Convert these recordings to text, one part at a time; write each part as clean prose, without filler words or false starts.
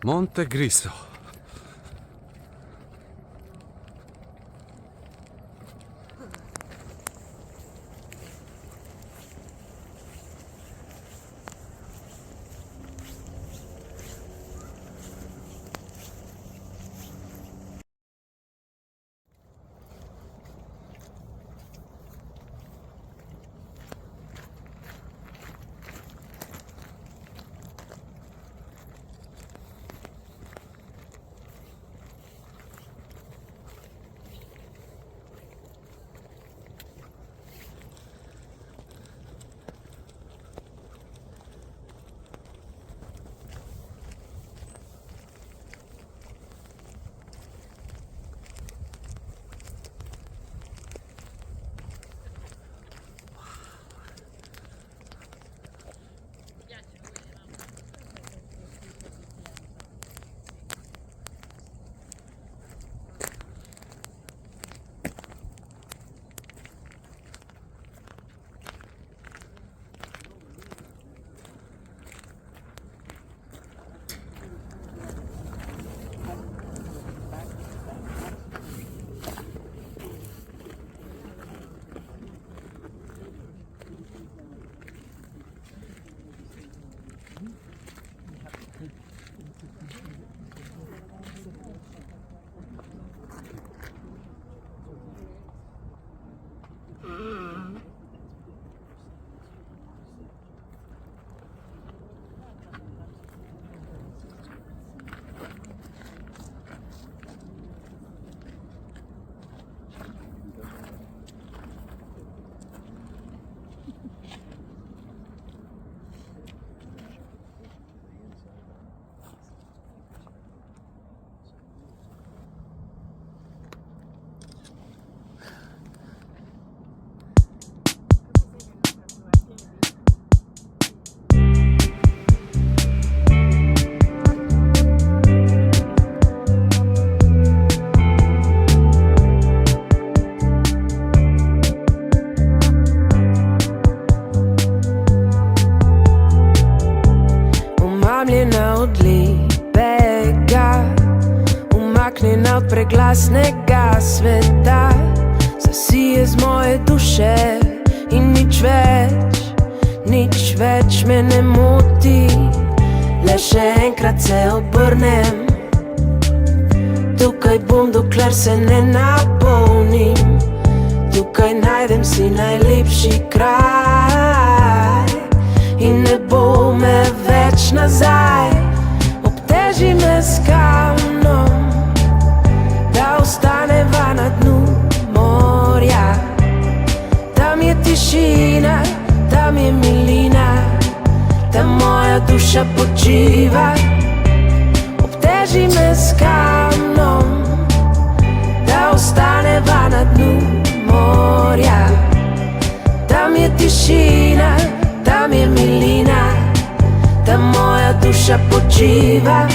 Monte Griso. Od lepega, umaknjena od preglasnega sveta, zasije z moje duše in nič več me ne moti. Le še enkrat se obrnem, tukaj bom, dokler se ne napolnim. Tukaj najdem si najlepši kraj in ne bo me več nazaj. Obteži me s kamnom, da ostaneva na dnu morja. Tam je tišina, tam je milina, tam moja duša počiva. Obteži me s kamnom, da ostaneva na dnu morja. Tam je tišina, tam je milina, tam moja duša počiva.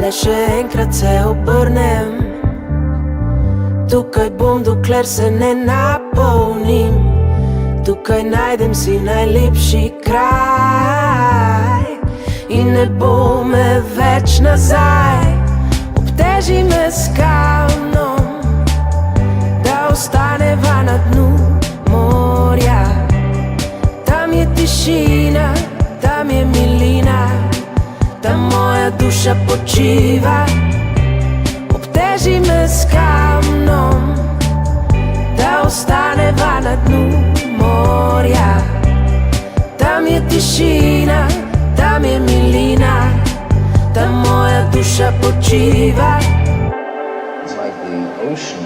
Le še enkrat se obrnem, tukaj bom, dokler se ne napolnim. Tukaj najdem si najlepši kraj in ne bo me več nazaj. Obteži me s kamnom, da ostaneva na dnu morja. Tam je tišina, tam je milina, tam moja duša počiva. Obteži me s kamnom, da ostaneva na dnu morja. Tam je tišina, tam je milina, tam moja duša počiva. It's like the ocean,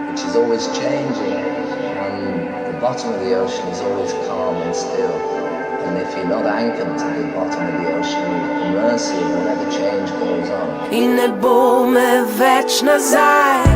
which is always changing, and the bottom of the ocean is always calm and still. And if you're not anchored to the bottom of the ocean, you're at the mercy of whatever change goes on. In ne bo me več nazaj.